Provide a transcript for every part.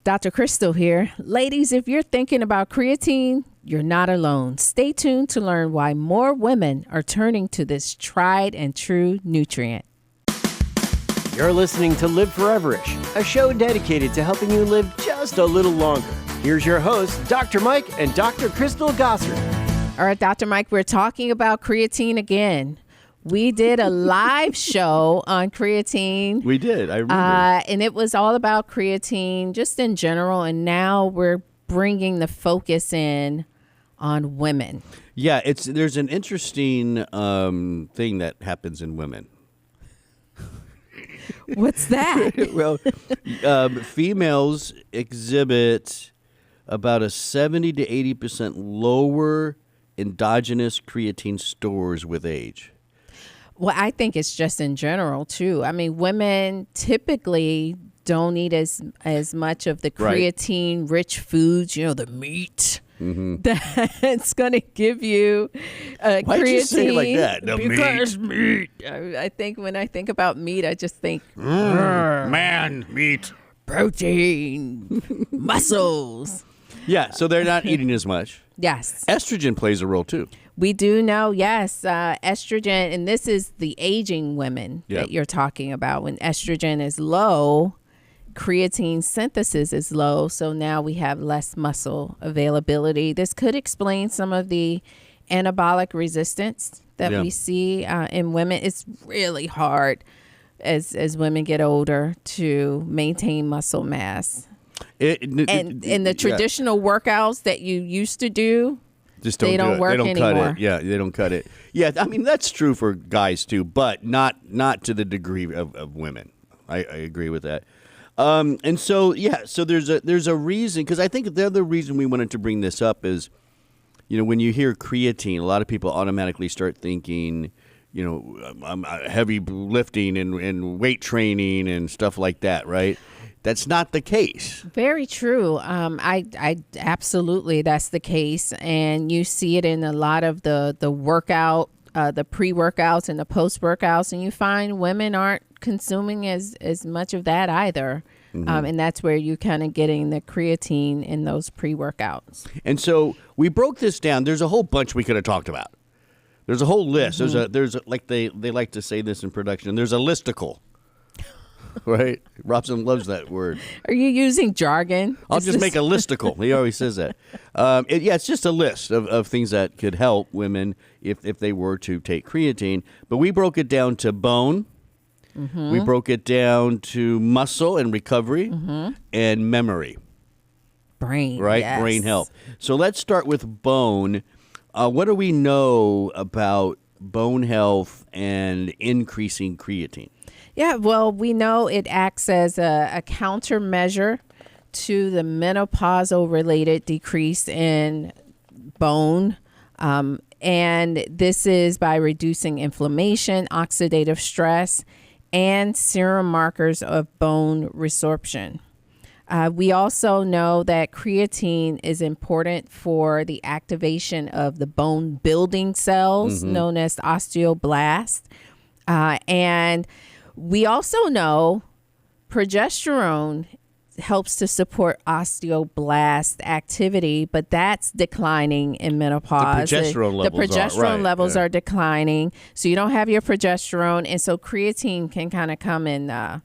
Dr. Crystal here. Ladies, if you're thinking about creatine, you're not alone. Stay tuned to learn why more women are turning to this tried and true nutrient. You're listening to Live Foreverish, a show dedicated to helping you live just a little longer. Here's your hosts, Dr. Mike and Dr. Crystal Gossard. All right, Dr. Mike, we're talking about creatine again. We did a live show on creatine. We did, I remember. And it was all about creatine just in general. And now we're bringing the focus in on women. Yeah, there's an interesting thing that happens in women. What's that? Well, females exhibit about a 70 to 80% lower endogenous creatine stores with age. Well, I think it's just in general, too. I mean, women typically don't eat as much of the creatine-rich foods, the meat. Mm-hmm. That's going to give you Why'd creatine. You say it like that? Because meat. I think when I think about meat, I just think man, meat, protein, muscles. Yeah, so they're not eating as much. Yes. Estrogen plays a role too. We do know, yes, estrogen, and this is the aging women that you're talking about. When estrogen is low, creatine synthesis is low, so now we have less muscle availability. This could explain some of the anabolic resistance that we see in women. It's really hard as women get older to maintain muscle mass. And the traditional workouts that you used to do, they don't work anymore. Cut it. Yeah, they don't cut it. Yeah, I mean, that's true for guys too, but not to the degree of women. I agree with that. And so there's a reason, because I think the other reason we wanted to bring this up is, when you hear creatine, a lot of people automatically start thinking, heavy lifting and weight training and stuff like that, right? That's not the case. Very true. I absolutely, that's the case. And you see it in a lot of the workout, the pre-workouts and the post-workouts. And you find women aren't consuming as much of that either. Mm-hmm. And that's where you're kind of getting the creatine in those pre-workouts. And so we broke this down. There's a whole bunch we could have talked about. There's a whole list. Mm-hmm. There's like they like to say this in production. There's a listicle. Right? Robson loves that word. Are you using jargon? I'll just make a listicle. He always says that. It's just a list of things that could help women if they were to take creatine. But we broke it down to bone. Mm-hmm. We broke it down to muscle and recovery and memory. Brain. Right? Yes. Brain health. So let's start with bone. What do we know about bone health and increasing creatine? Yeah, well, we know it acts as a countermeasure to the menopausal-related decrease in bone. And this is by reducing inflammation, oxidative stress, and serum markers of bone resorption. We also know that creatine is important for the activation of the bone-building cells known as osteoblasts. And we also know progesterone helps to support osteoblast activity, but that's declining in menopause. The progesterone levels are declining, so you don't have your progesterone, and so creatine can kind of come and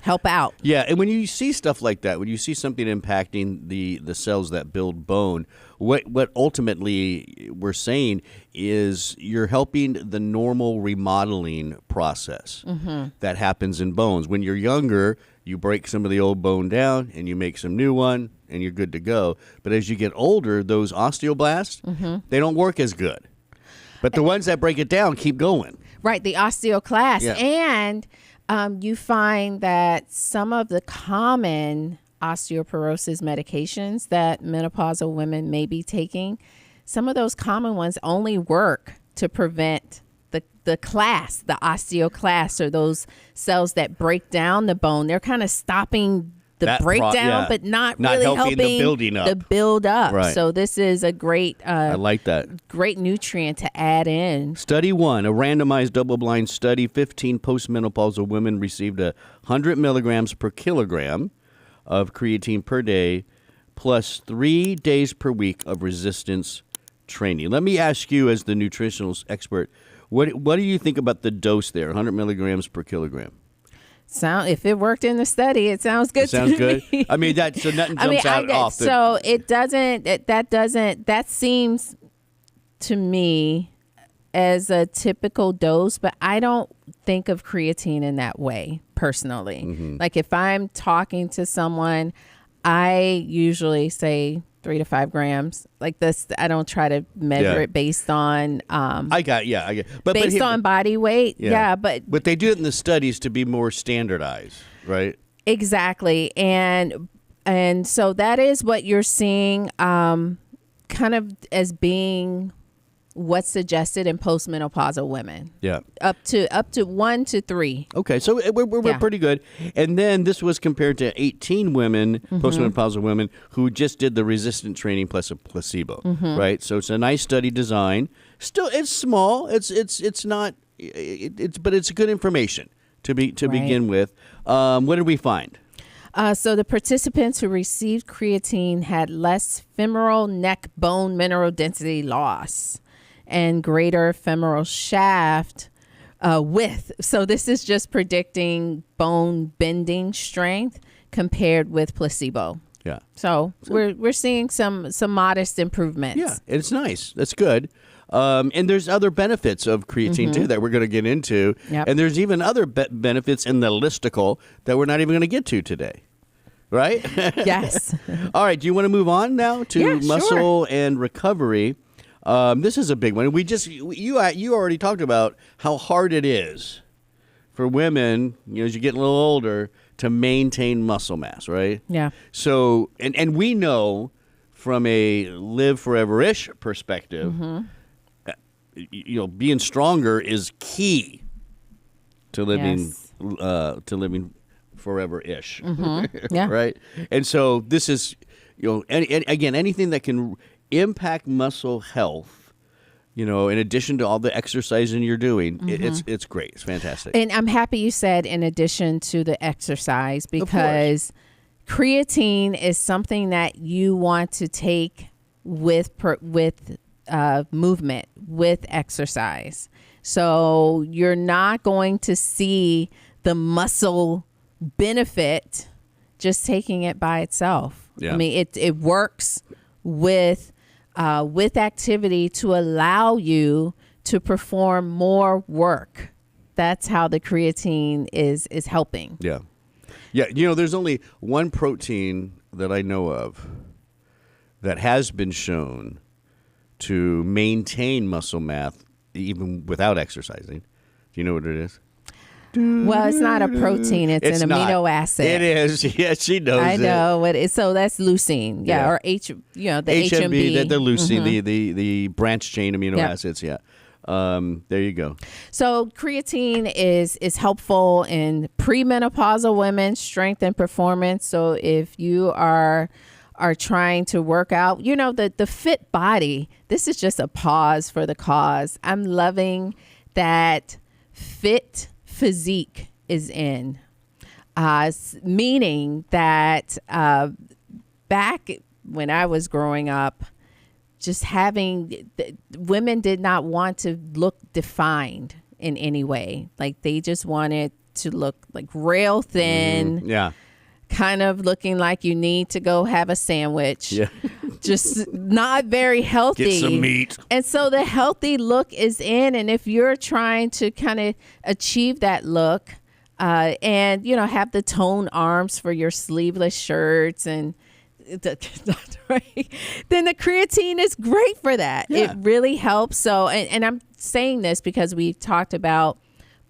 help out. Yeah, and when you see stuff like that, when you see something impacting the cells that build bone, what ultimately we're saying is you're helping the normal remodeling process that happens in bones. When you're younger, you break some of the old bone down and you make some new one and you're good to go. But as you get older, those osteoblasts, they don't work as good. But the ones that break it down keep going. Right, the osteoclast. Yeah. And you find that some of the common osteoporosis medications that menopausal women may be taking, some of those common ones only work to prevent the osteoclast, or those cells that break down the bone. They're kind of stopping the breakdown, but not really helping the build up. Right. So this is a great, I like that. Great nutrient to add in. Study 1, a randomized double-blind study. 15 postmenopausal women received 100 milligrams per kilogram of creatine per day, plus 3 days per week of resistance training. Let me ask you, as the nutritional expert, what do you think about the dose there, 100 milligrams per kilogram? If it worked in the study, it sounds good. Sounds to good. me. I mean, so nothing jumps out off. So it doesn't. That seems to me as a typical dose, but I don't think of creatine in that way personally. Mm-hmm. Like if I'm talking to someone, I usually say 3 to 5 grams. Like this, I don't try to measure it based on. I get, but based on body weight. Yeah, but they do it in the studies to be more standardized, right? Exactly, and so that is what you're seeing, kind of as being what's suggested in postmenopausal women. Yeah. Up to 1 to 3. Okay, so we're pretty good. And then this was compared to 18 women, postmenopausal women, who just did the resistant training plus a placebo, right? So it's a nice study design. Still, it's small. It's not. But it's good information to begin with. What did we find? So the participants who received creatine had less femoral neck bone mineral density loss and greater femoral shaft width. So this is just predicting bone bending strength compared with placebo. Yeah. So we're seeing some modest improvements. Yeah, it's nice. That's good. And there's other benefits of creatine too that we're going to get into. Yep. And there's even other benefits in the listicle that we're not even going to get to today. Right? Yes. All right. Do you want to move on now to muscle sure. and recovery? This is a big one. You already talked about how hard it is for women, as you get a little older, to maintain muscle mass, right? Yeah. So, and we know from a live forever-ish perspective, being stronger is key to living forever-ish. Yeah. Right? And so this is, again, anything that can impact muscle health, in addition to all the exercising you're doing, it's great. It's fantastic. And I'm happy you said in addition to the exercise, because creatine is something that you want to take with movement, with exercise. So you're not going to see the muscle benefit just taking it by itself. Yeah. I mean, it works with activity to allow you to perform more work. That's how the creatine is helping. Yeah. Yeah. There's only one protein that I know of that has been shown to maintain muscle mass even without exercising. Do you know what it is? Well, it's not a protein. It's an amino acid. It is. Yeah, she knows it. I know what it is. So that's leucine. Yeah. Or the HMB. The leucine, the branch chain amino acids. Yeah. There you go. So creatine is helpful in premenopausal women's strength and performance. So if you are trying to work out, the fit body, this is just a pause for the cause. I'm loving that fit physique is in, meaning that back when I was growing up, just women did not want to look defined in any way. Like they just wanted to look like rail thin. Kind of looking like you need to go have a sandwich. Yeah. Just not very healthy. Get some meat. And so the healthy look is in. And if you're trying to kind of achieve that look and, have the toned arms for your sleeveless shirts and then the creatine is great for that. Yeah. It really helps. So, and I'm saying this because we've talked about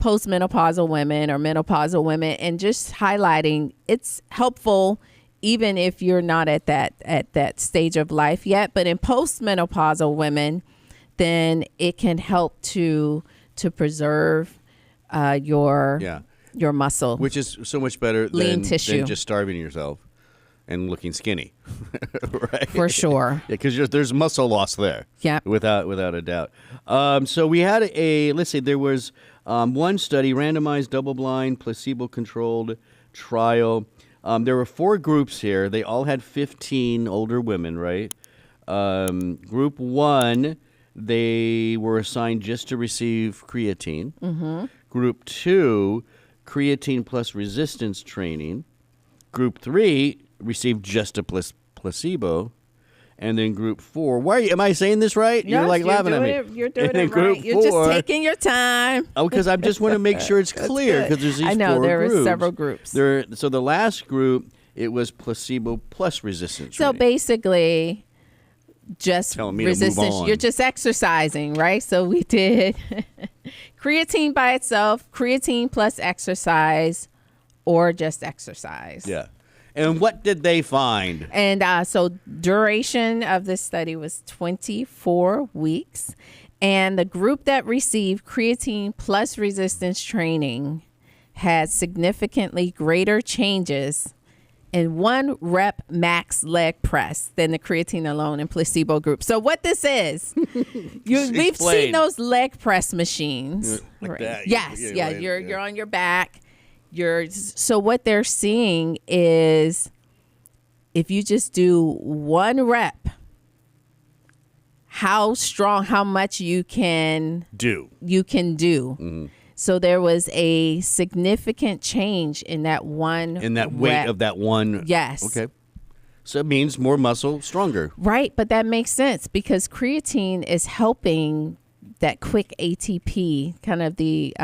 postmenopausal women or menopausal women, and just highlighting it's helpful even if you're not at that stage of life yet. But in postmenopausal women, then it can help to preserve your muscle, which is so much better than just starving yourself and looking skinny. Right? For sure. Yeah, because there's muscle loss there. Yeah, without a doubt. So we had there was one study, randomized, double-blind, placebo-controlled trial There were 4 groups here. They all had 15 older women, right? Group 1, they were assigned just to receive creatine. Mm-hmm. Group 2, creatine plus resistance training. Group 3 received just a placebo. And then group 4, am I saying this right? You're laughing at me. You're doing and then it right. Group You're 4, just taking your time. Oh, because I just want to make sure it's clear because there's these 4 I know there groups. were several groups. So the last group, it was placebo plus resistance So training. basically, just Telling me to move resistance. on. You're just exercising, right? So we did creatine by itself, creatine plus exercise, or just exercise. Yeah. And what did they find? And so duration of this study was 24 weeks. And the group that received creatine plus resistance training had significantly greater changes in 1 rep max leg press than the creatine alone and placebo group. So what this is, we've seen those leg press machines. Like that. Yes, Yeah, right, you're on your back. So what they're seeing is if you just do 1 rep, how much you can do. Mm-hmm. So there was a significant change in that 1 In that rep. weight of that 1. Yes. Okay. So it means more muscle, stronger. Right, but that makes sense because creatine is helping that quick ATP, kind of the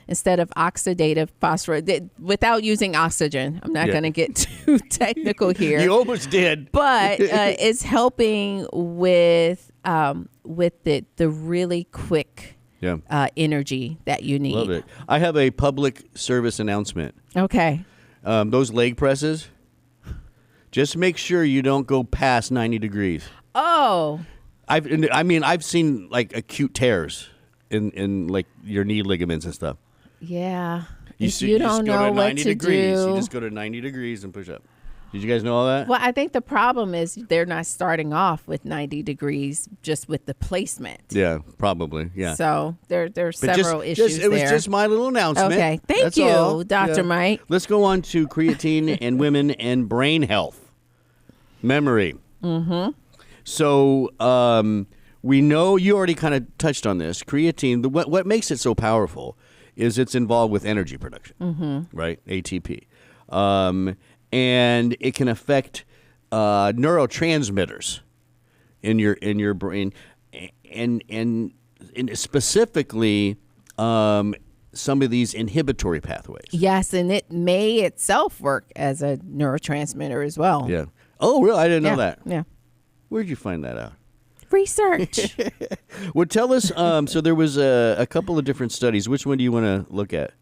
instead of oxidative phosphorus, without using oxygen. I'm not going to get too technical here. You almost did. But it's helping with the really quick energy that you need. Love it. I have a public service announcement. Okay. Those leg presses, just make sure you don't go past 90 degrees. Oh. I've seen like acute tears in like your knee ligaments and stuff. Yeah. You don't know what to do. You just go to 90 degrees and push up. Did you guys know all that? Well, I think the problem is they're not starting off with 90 degrees just with the placement. Yeah, probably. Yeah. So there are several issues It was there. just my little announcement. Okay. Thank you, Dr. Mike. Let's go on to creatine and women and brain health. Memory. Mm-hmm. So we know you already kind of touched on this. Creatine, what makes it so powerful is it's involved with energy production, right? ATP. And it can affect neurotransmitters in your brain, and specifically some of these inhibitory pathways. Yes, and it may itself work as a neurotransmitter as well. Yeah. Oh, really? I didn't know that. Yeah. Where'd you find that out? Research. Well, tell us. So there was a couple of different studies. Which one do you want to look at?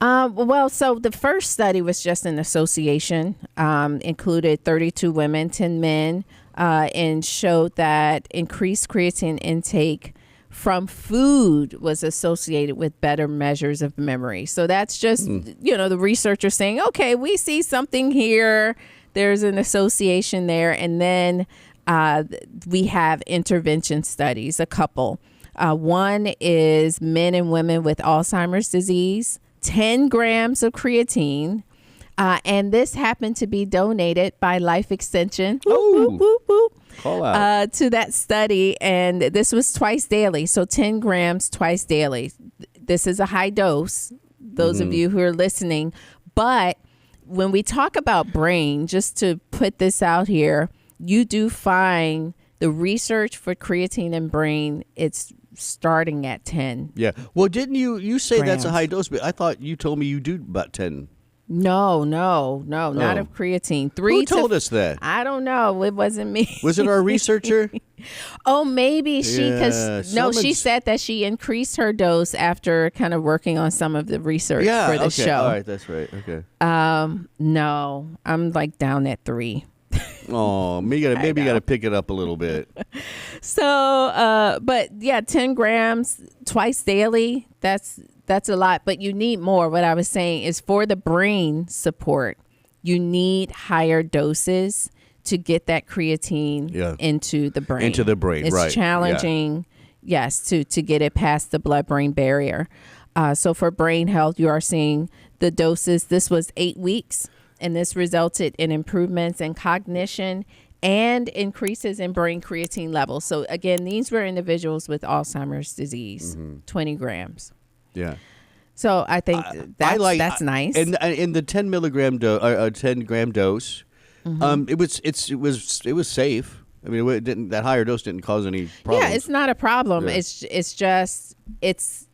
Well, so the first study was just an association, included 32 women, 10 men, and showed that increased creatine intake from food was associated with better measures of memory. So that's just, the researchers saying, okay, we see something here. There's an association there. And then we have intervention studies, a couple. One is men and women with Alzheimer's disease, 10 grams of creatine. And this happened to be donated by Life Extension. Whoop, whoop, whoop. Call out. To that study. And this was twice daily. So 10 grams twice daily. This is a high dose, those of you who are listening. But when we talk about brain, just to put this out here, you do find the research for creatine and brain, it's starting at 10. Yeah. Well, didn't you say grams. that's a high dose? But I thought you told me you do about 10. No, not of creatine. Who told us that? I don't know. It wasn't me. Was it our researcher? Oh, maybe she, Yeah, she said that she increased her dose after kind of working on some of the research for the show. All right, that's right. Okay. No, I'm like down at 3. Oh, maybe you got to pick it up a little bit. So, but yeah, 10 grams twice daily, that's a lot, but you need more. What I was saying is for the brain support, you need higher doses to get that creatine into the brain. Into the brain, right. It's challenging, yes, to get it past the blood-brain barrier. So for brain health, you are seeing the doses. This was 8 weeks. And this resulted in improvements in cognition and increases in brain creatine levels. So again, these were individuals with Alzheimer's disease, 20 grams. Yeah. So I think that's nice. And in the 10 milligram 10 gram dose, it was safe. I mean, that higher dose didn't cause any problems. Yeah, it's not a problem. Yeah. It's just it's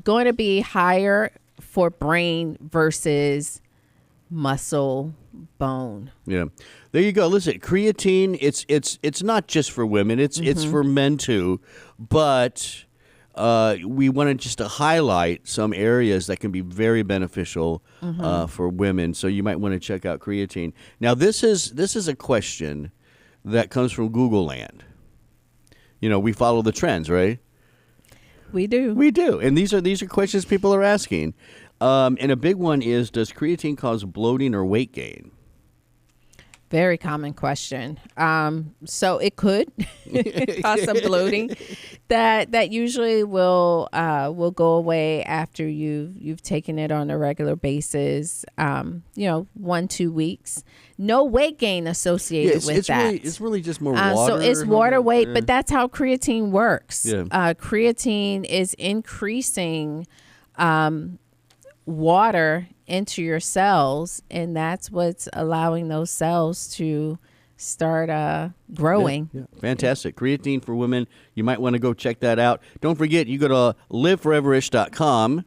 going to be higher for brain versus muscle, bone. Yeah, there you go. Listen, creatine. It's not just for women. It's for men too. But we wanted just to highlight some areas that can be very beneficial for women. So you might want to check out creatine. Now, this is a question that comes from Google land. We follow the trends, right? We do. We do, and these are questions people are asking. And a big one is, does creatine cause bloating or weight gain? Very common question. So it could cause some bloating. That usually will go away after you've taken it on a regular basis. 1-2 weeks. No weight gain associated with that. It's really just more water. So it's water weight, but that's how creatine works. Yeah. Creatine is increasing water into your cells, and that's what's allowing those cells to start growing. Yeah. Fantastic. Creatine for women. You might want to go check that out. Don't forget, you go to liveforeverish.com,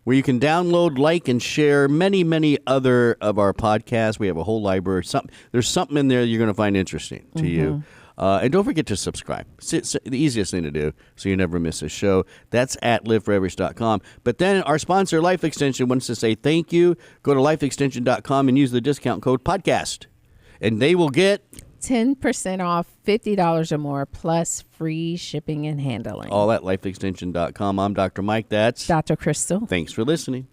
where you can download, like, and share many, many other of our podcasts. We have a whole library. There's something in there you're going to find interesting to you. And don't forget to subscribe. It's the easiest thing to do so you never miss a show. That's at liveforeverish.com. But then our sponsor, Life Extension, wants to say thank you. Go to lifeextension.com and use the discount code podcast. And they will get 10% off $50 or more, plus free shipping and handling. all at lifeextension.com. I'm Dr. Mike. That's Dr. Crystal. Thanks for listening.